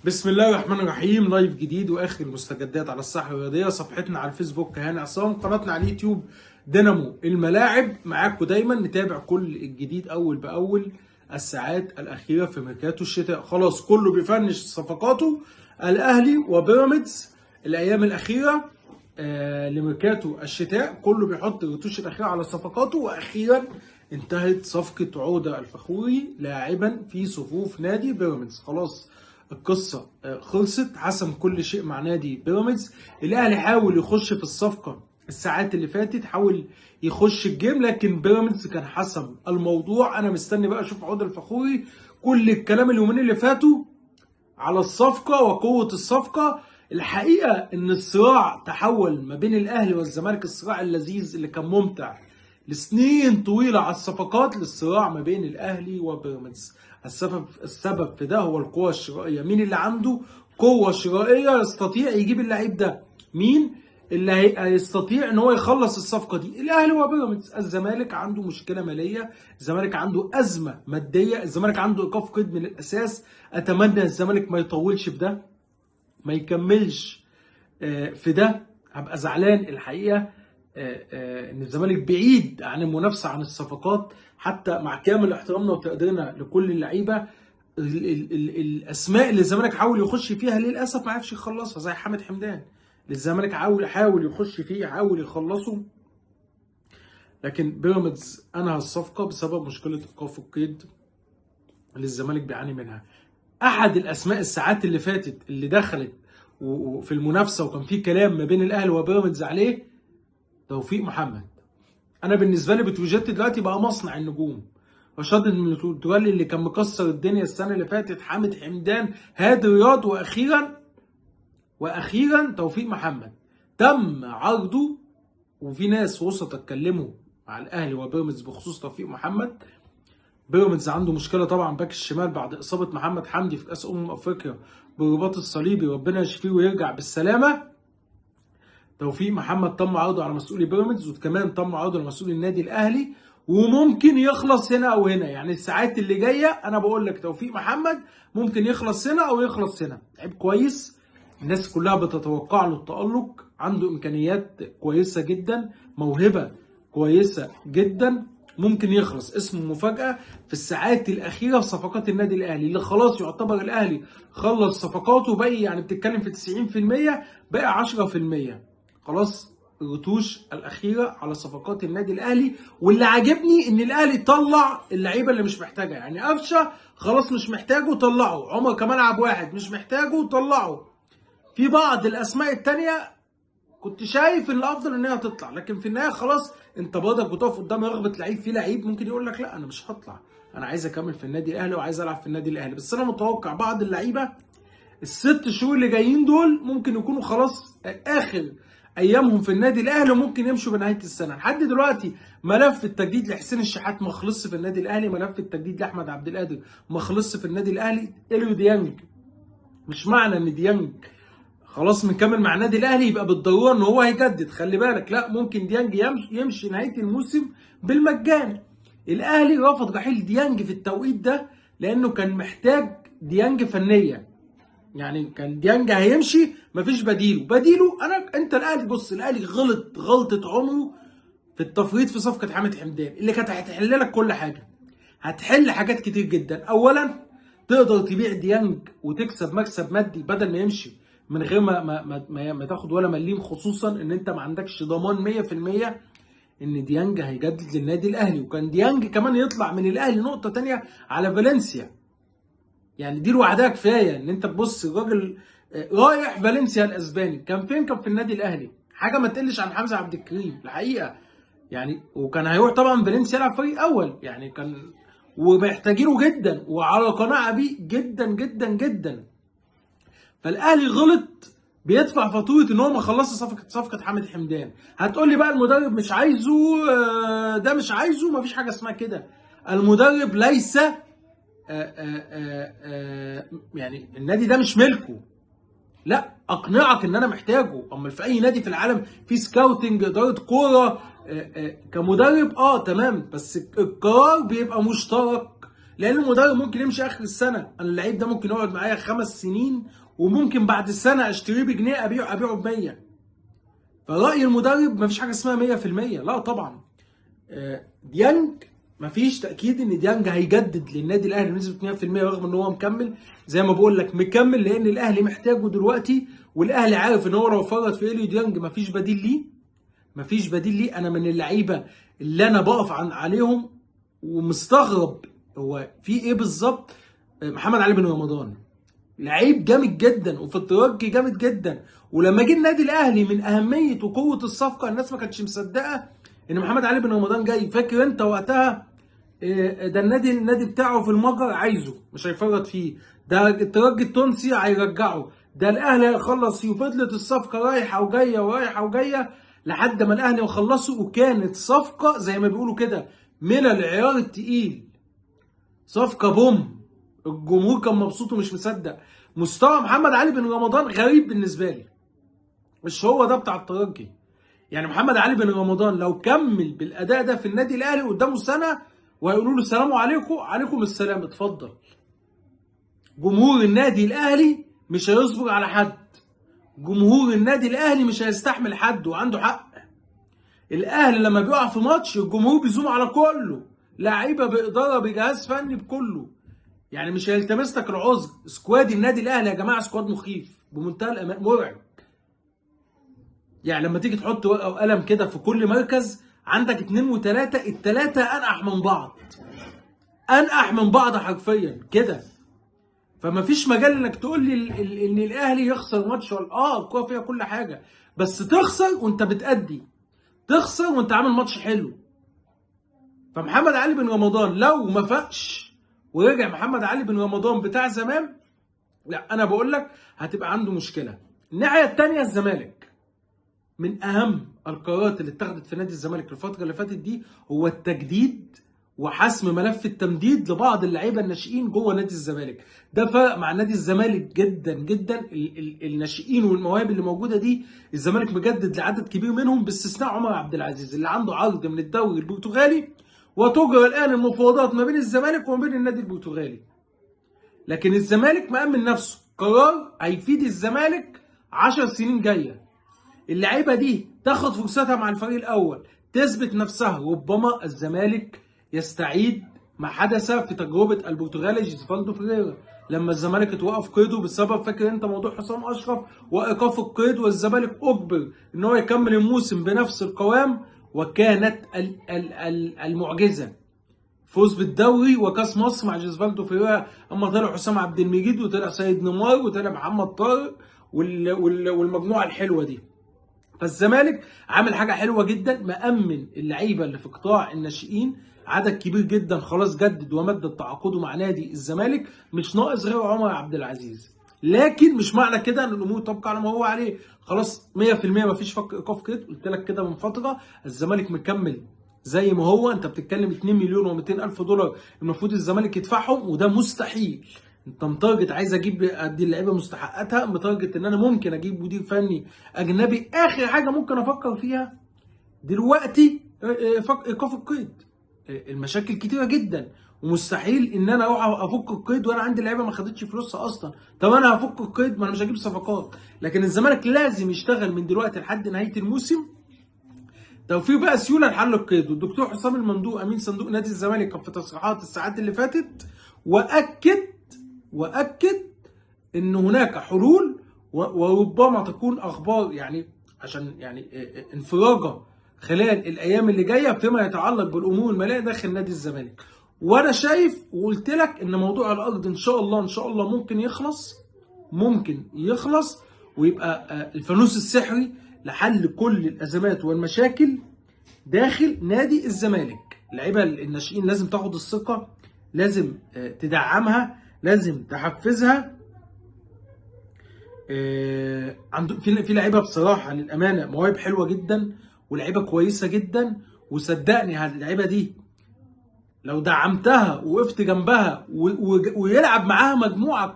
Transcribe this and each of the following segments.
بسم الله الرحمن الرحيم. لايف جديد واخر المستجدات على الساحه الرياضيه، صفحتنا على الفيسبوك هاني عصام، قناتنا على اليوتيوب دينامو الملاعب. معاكم دايما نتابع كل الجديد اول باول. الساعات الاخيره في ميركاتو الشتاء خلاص كله بيفنش صفقاته. الاهلي وبيراميدز الايام الاخيره لميركاتو الشتاء كله بيحط الرتوش الاخيره على صفقاته. واخيرا انتهت صفقه عوده الفخوري لاعبا في صفوف نادي بيراميدز. خلاص القصه خلصت، حسم كل شيء مع نادي بيراميدز. الاهلي حاول يخش في الصفقه الساعات اللي فاتت، حاول يخش الجيم، لكن بيراميدز كان حسم الموضوع. انا مستني بقى اشوف عوده الفخوري. كل الكلام اليومين اللي فاتوا على الصفقه وقوه الصفقه. الحقيقه ان الصراع تحول ما بين الاهلي والزمالك، الصراع اللذيذ اللي كان ممتع لسنين طويله على الصفقات، للصراع ما بين الاهلي وبيراميدز. السبب في ده هو القوة الشرائية. مين اللي عنده قوة شرائية يستطيع يجيب اللعيب ده؟ مين اللي هيستطيع ان هو يخلص الصفقة دي؟ الاهلي وبيراميدز. الزمالك عنده مشكلة مالية، الزمالك عنده أزمة مادية، الزمالك عنده ايقاف قيد من الاساس. اتمنى الزمالك ما يطولش في ده، ما يكملش في ده. هبقى زعلان الحقيقة ان الزمالك بعيد عن المنافسه عن الصفقات، حتى مع كامل احترامنا وتقديرنا لكل اللعيبه. الاسماء اللي الزمالك حاول يخش فيها للاسف ما عرفش يخلصها، زي حامد حمدان. الزمالك حاول يخش فيه، حاول يخلصه، لكن بيراميدز انهى الصفقه بسبب مشكله ايقاف القيد اللي الزمالك بيعاني منها. احد الاسماء الساعات اللي فاتت اللي دخلت وفي المنافسه وكان في كلام ما بين الاهلي وبيراميدز عليه توفيق محمد. انا بالنسبه لي بتروجيت دلوقتي بقى مصنع النجوم. رشاد المتولي اللي كان مكسر الدنيا السنه اللي فاتت، حامد حمدان، هادي رياض، واخيرا توفيق محمد تم عرضه. وفي ناس وسط اتكلموا مع الاهلي وبيراميدز بخصوص توفيق محمد. بيراميدز عنده مشكله طبعا باك الشمال بعد اصابه محمد حمدي في كاس افريقيا بالرباط الصليبي، ربنا يشفيه ويرجع بالسلامه. توفيق محمد تم عرضه على مسؤولي بيراميدز، وكمان تم عرضه على مسؤولي النادي الاهلي، وممكن يخلص هنا او هنا. يعني الساعات اللي جايه انا بقول لك توفيق محمد ممكن يخلص هنا او يخلص هنا. لعيب كويس، الناس كلها بتتوقع له التألق، عنده امكانيات كويسه جدا، موهبه كويسه جدا، ممكن يخلص. اسمه مفاجاه في الساعات الاخيره في صفقات النادي الاهلي، اللي خلاص يعتبر الاهلي خلص صفقاته. باقي يعني بتتكلم في 90%، باقي 10%. خلاص الرتوش الاخيره على صفقات النادي الاهلي. واللي عاجبني ان الاهلي طلع اللعيبه اللي مش محتاجها. يعني قفشه خلاص مش محتاجه طلعه، عمر كمال عبد واحد مش محتاجه طلعه. في بعض الاسماء التانيه كنت شايف ان الافضل ان هي تطلع، لكن في النهايه خلاص انت برضك بتقف قدام رغبه لعيب. في لعيب ممكن يقول لك لا انا مش هطلع، انا عايز اكمل في النادي الاهلي وعايز العب في النادي الاهلي. بس انا متوقع بعض اللعيبه الست شهور اللي جايين دول ممكن يكونوا خلاص اخر ايامهم في النادي الاهلي، وممكن يمشوا بنهايه السنه. لحد دلوقتي ملف التجديد لحسين الشحات ما خلصش في النادي الاهلي، ملف التجديد لاحمد عبد القادر ما خلصش في النادي الاهلي. اليو ديانج، مش معنى ان ديانج خلاص مكمل مع النادي الاهلي يبقى بالضروره ان هو هيجدد. خلي بالك، لا، ممكن ديانج يمشي نهايه الموسم بالمجان. الاهلي رفض رحيل ديانج في التوقيت ده لانه كان محتاج ديانج فنيا. يعني كان ديانج هيمشي مفيش بديله. انت الاهلي، بص، الاهلي غلط غلطه عمره في التفريط في صفقه حامد حمدان اللي كانت هتحل لك كل حاجه. هتحل حاجات كتير جدا. اولا تقدر تبيع ديانج وتكسب مكسب مادي بدل ما يمشي من غير ما تاخد ولا مليم، خصوصا ان انت ما عندكش ضمان 100% ان ديانج هيجدد للنادي الاهلي. وكان ديانج كمان يطلع من الاهلي نقطه تانية على فالنسيا. يعني دي لوحدها كفايه ان انت تبص الراجل رايح فالنسيا الاسباني، كان فين؟ كان في النادي الاهلي. حاجه ما تقلش عن حمزه عبد الكريم الحقيقه. يعني وكان هيروح طبعا فالنسيا يلعب فريق اول، يعني كان ومحتاجينه جدا وعلى قناعه بيه جدا جدا جدا. فالاهلي غلط بيدفع فاتوره ان هو ما خلصش صفقه حامد حمدان. هتقول لي بقى المدرب مش عايزه، ده مش عايزه. ما فيش حاجه اسمها كده. المدرب ليس يعني النادي ده مش ملكه. لا، اقنعك ان انا محتاجه. امال في اي نادي في العالم في سكاوتنج، اداره كوره، كمدرب تمام، بس القرار بيبقى مشترك لان المدرب ممكن يمشي اخر السنه. انا اللعيب ده ممكن يقعد معايا 5 سنين، وممكن بعد السنه اشتريه بجنيه ابيعه ب100. فرأي المدرب مفيش حاجه اسمها 100%، لا طبعا. ديانج مفيش تاكيد ان ديانج هيجدد للنادي الاهلي بنسبه 100%، رغم ان هو مكمل زي ما بقول لك مكمل، لان الاهلي محتاجه دلوقتي، والاهلي عارف ان هو لو فرط في اليو ديانج مفيش بديل ليه. مفيش بديل ليه. انا من اللعيبه اللي انا بقف عليهم ومستغرب هو في ايه بالظبط. محمد علي بن رمضان لعيب جامد جدا، وفي الترجي جامد جدا، ولما جه النادي الاهلي من اهميه وقوه الصفقه الناس ما كانتش مصدقه ان محمد علي بن رمضان جاي. فاكر انت وقتها ده النادي بتاعه في المجر عايزه مش هيفرط فيه، ده الترجي التونسي هيرجعه، ده الاهلي هيخلص فيه، وفضلت الصفقه رايحه وجايه ورايحه وجايه لحد ما الاهلي وخلصوا، وكانت صفقه زي ما بيقولوا كده من العيار التقيل، صفقه بوم. الجمهور كان مبسوط ومش مصدق. مستوى محمد علي بن رمضان غريب بالنسبه لي، مش هو ده بتاع الترجي. يعني محمد علي بن رمضان لو كمل بالاداء ده في النادي الاهلي قدامه سنه وهيقولوا له السلام عليكم، عليكم السلام اتفضل. جمهور النادي الاهلي مش هيصبر على حد، جمهور النادي الاهلي مش هيستحمل حد، وعنده حق. الاهلي لما بيقع في ماتش الجمهور بيزوم على كله، لعيبه باداره بجهاز فني بكله، يعني مش هيلتمس لك العذر. سكواد النادي الاهلي يا جماعه سكواد مخيف بمنتهى الامان، مرعب. يعني لما تيجي تحط ورقه وقلم كده في كل مركز عندك 2 و3، التلاته انقح من بعض، انقح من بعض حرفيا كده. فما فيش مجال انك تقول لي ان الاهلي يخسر ماتش ولا الكوره فيها كل حاجه، بس تخسر وانت بتأدي، تخسر وانت عامل ماتش حلو. فمحمد علي بن رمضان لو ما فاقش ورجع محمد علي بن رمضان بتاع زمان، لا انا بقول لك هتبقى عنده مشكله. الناحيه الثانيه الزمالك، من اهم القرارات اللي اتخذت في نادي الزمالك الفتره اللي فاتت دي هو التجديد وحسم ملف التمديد لبعض اللعيبه الناشئين جوه نادي الزمالك. ده فرق مع نادي الزمالك جدا جدا. الناشئين والمواهب اللي موجوده دي الزمالك مجدد لعدد كبير منهم، باستثناء عمر عبد العزيز اللي عنده عرض من الدوري البرتغالي، وتجرى الان المفاوضات ما بين الزمالك وما بين النادي البرتغالي. لكن الزمالك مأمن نفسه، قرار هيفيد الزمالك 10 سنين جايه. اللعيبه دي تاخد فرصتها مع الفريق الاول، تثبت نفسها، ربما الزمالك يستعيد ما حدث في تجربه البرتغالي جيسفالدو فيريرا لما الزمالك اتوقف قيده بسبب، فاكر انت موضوع حسام اشرف وايقاف القيد، والزمالك اجبر ان هو يكمل الموسم بنفس القوام. وكانت المعجزه فوز بالدوري وكاس مصر مع جيسفالدو فيريرا، اما طلع حسام عبد المجيد وطلع سيد نيمار وطلع محمد طارق والمجموعه الحلوه دي. فالزمالك عامل حاجه حلوه جدا، مأمن اللعيبه اللي في قطاع الناشئين، عدد كبير جدا خلاص جدد ومدد تعاقده مع نادي الزمالك، مش ناقص غير عمر عبد العزيز. لكن مش معنى كده ان الامور تبقى على ما هو عليه خلاص 100%. مفيش فك ايقاف كده، قلت لك كده من فتره. الزمالك مكمل زي ما هو. انت بتتكلم 2 مليون و200 الف دولار المفروض الزمالك يدفعهم، وده مستحيل. انت متارجت عايز ادي اللعيبه مستحقاتها، متارجت ان انا ممكن اجيب مدير فني اجنبي. اخر حاجه ممكن افكر فيها دلوقتي ايقاف القيد. المشاكل كتيره جدا، ومستحيل ان انا اروح افك القيد وانا عندي لعيبه ما خدتش فلوسها اصلا. طب انا هفك القيد؟ ما انا مش هجيب صفقات. لكن الزمالك لازم يشتغل من دلوقتي لحد نهايه الموسم توفير بقى سيوله لحل القيد. والدكتور حسام المندوق امين صندوق نادي الزمالك كان في تصريحات الساعات اللي فاتت واكد ان هناك حلول، وربما تكون اخبار يعني عشان يعني انفراجه خلال الايام اللي جايه فيما يتعلق بالامور الماليه داخل نادي الزمالك. وانا شايف وقلت لك ان موضوع الارض ان شاء الله ممكن يخلص ويبقى الفانوس السحري لحل كل الازمات والمشاكل داخل نادي الزمالك. اللعيبه الناشئين لازم تاخد الثقه، لازم تدعمها، لازم تحفزها. في لعيبه بصراحه للامانه مواهب حلوه جدا ولعيبه كويسه جدا، وصدقني اللعيبه دي لو دعمتها ووقفت جنبها ويلعب معاها مجموعه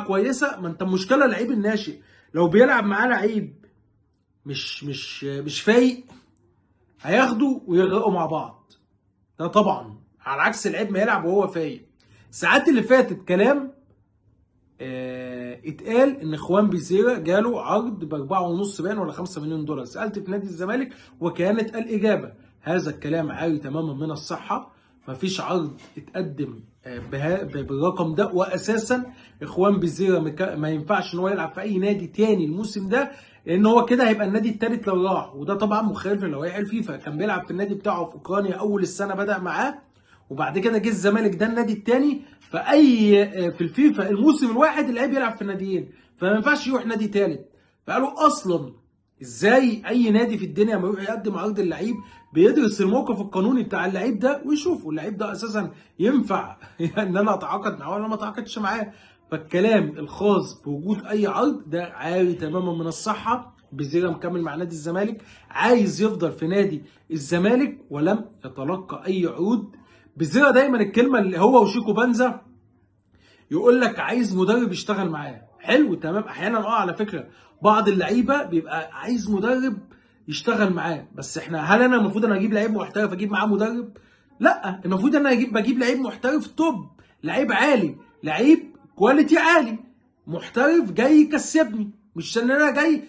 كويسه. ما انت المشكله اللعيب الناشئ لو بيلعب معاه لعيب مش فايق هياخدوا ويغرقوا مع بعض. ده طبعا على عكس اللعيب ما يلعب وهو فايق. الساعات اللي فاتت كلام اتقال ان اخوان بيزيرا جاله عرض ب 4.5 باين ولا 5 مليون دولار. سالت في نادي الزمالك وكانت الاجابه هذا الكلام عاري تماما من الصحه. مفيش عرض اتقدم بالرقم ده، واساسا اخوان بيزيرا ما ينفعش ان هو يلعب في اي نادي تاني الموسم ده، لان هو كده هيبقى النادي الثالث لو راح، وده طبعا مخالف للوائح الفيفا. كان بيلعب في النادي بتاعه في اوكرانيا اول السنه بدا معاه، وبعد كده جه الزمالك ده النادي الثاني. في الفيفا الموسم الواحد اللعيب يلعب في الناديين، فما ينفعش يروح نادي ثالث. فقالوا اصلا ازاي اي نادي في الدنيا ما يروح يقدم عرض اللعيب بيدرس الموقف القانوني بتاع اللعيب ده ويشوفوا اللعيب ده اساسا ينفع ان انا اتعاقد معاه ولا ما اتعاقدش معاه. فالكلام الخاص بوجود اي عرض ده عاري تماما من الصحه. بيزيرا مكمل مع نادي الزمالك، عايز يفضل في نادي الزمالك ولم يتلقى اي عروض. بيزيرا دايما الكلمه اللي هو وشيكو بنزا يقول لك عايز مدرب يشتغل معاه. حلو تمام، احيانا على فكره بعض اللعيبه بيبقى عايز مدرب يشتغل معاه، بس هل انا المفروض انا اجيب لعيب محترف اجيب معاه مدرب؟ لا، المفروض انا بجيب لعيب محترف توب، لعيب عالي، لعيب كواليتي عالي، محترف جاي يكسبني، مش ان انا جاي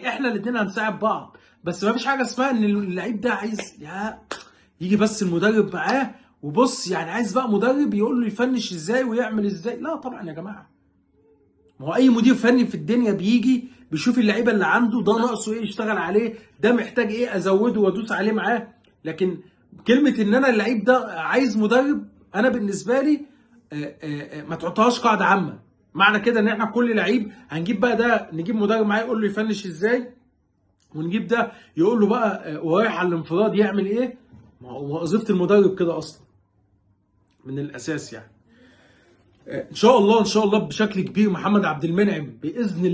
احنا الاثنين هنساعد بعض. بس ما فيش حاجه اسمها ان اللعيب ده عايز يجي بس المدرب معاه وبص عايز بقى مدرب يقول له يفنش ازاي ويعمل ازاي. لا طبعا يا جماعه، ما هو اي مدير فني في الدنيا بيجي بيشوف اللعيبه اللي عنده، ده ناقصه ايه يشتغل عليه، ده محتاج ايه ازوده وادوس عليه معاه. لكن كلمه ان انا اللعيب ده عايز مدرب، انا بالنسبه لي ما تحطهاش قاعده عامه. معنى كده ان احنا كل لعيب هنجيب بقى ده نجيب مدرب معاه يقول له يفنش ازاي، ونجيب ده يقول له بقى ورايح على الانفراد يعمل ايه. ما هو وظيفه المدرب كده اصلا من الاساس ان شاء الله بشكل كبير محمد عبد المنعم باذن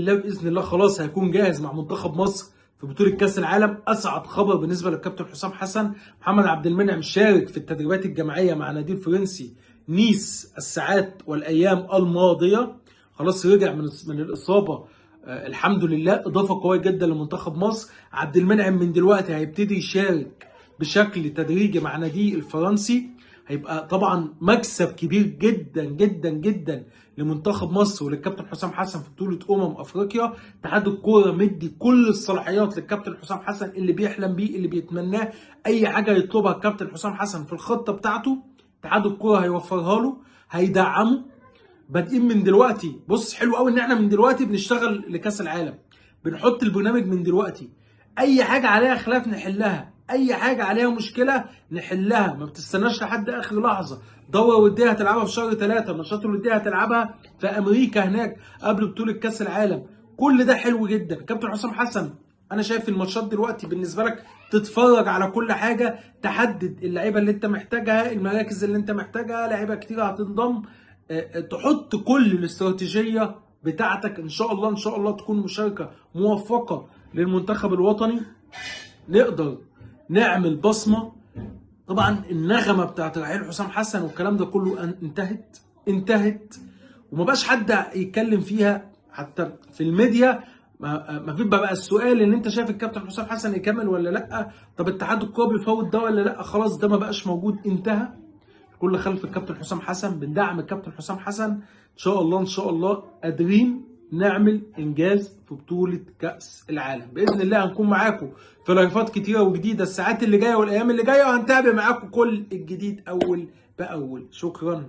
الله خلاص هيكون جاهز مع منتخب مصر في بطوله كاس العالم. اسعد خبر بالنسبه للكابتن حسام حسن، محمد عبد المنعم شارك في التدريبات الجماعيه مع نادي الفرنسي نيس الساعات والايام الماضيه، خلاص رجع من الاصابه الحمد لله. اضافه قويه جدا لمنتخب مصر. عبد المنعم من دلوقتي هيبتدي يشارك بشكل تدريجي مع نادي الفرنسي، هيبقى طبعا مكسب كبير جدا جدا جدا لمنتخب مصر وللكابتن حسام حسن في بطوله افريقيا. اتحاد الكوره مدي كل الصلاحيات للكابتن حسام حسن، اللي بيحلم بيه اللي بيتمناه، اي حاجه يطلبها الكابتن حسام حسن في الخطه بتاعته اتحاد الكوره هيوفرها له، هيدعمه. بادئين من دلوقتي. بص حلو قوي ان احنا من دلوقتي بنشتغل لكاس العالم، بنحط البرنامج من دلوقتي. اي حاجه عليها خلاف نحلها، اي حاجه عليها مشكله نحلها، ما بتستناش لحد اخر لحظه. دوره وديه هتلعبها في شهر 3، ماتشات الوديه هتلعبها في امريكا هناك قبل بطوله كاس العالم. كل ده حلو جدا. كابتن حسام حسن انا شايف الماتشات دلوقتي بالنسبه لك تتفرج على كل حاجه، تحدد اللعيبه اللي انت محتاجها، المراكز اللي انت محتاجها، لعيبه كتير هتنضم، تحط كل الاستراتيجيه بتاعتك. ان شاء الله تكون مشاركه موفقه للمنتخب الوطني، نقدر نعمل بصمه. طبعا النغمه بتاعت رحيل حسام حسن والكلام ده كله انتهت وما بقاش حد يتكلم فيها حتى في الميديا. ما في بقى السؤال ان انت شايف الكابتن حسام حسن يكمل ولا لا، طب اتحاد الكوره بيفوت ده ولا لا، خلاص ده ما بقاش موجود، انتهى. كل خلف الكابتن حسام حسن، بندعم الكابتن حسام حسن. ان شاء الله قادرين نعمل انجاز في بطوله كاس العالم باذن الله. هنكون معاكم في لايفات كتيره وجديده الساعات اللي جايه والايام اللي جايه، وهنتابع معاكم كل الجديد اول باول. شكرا.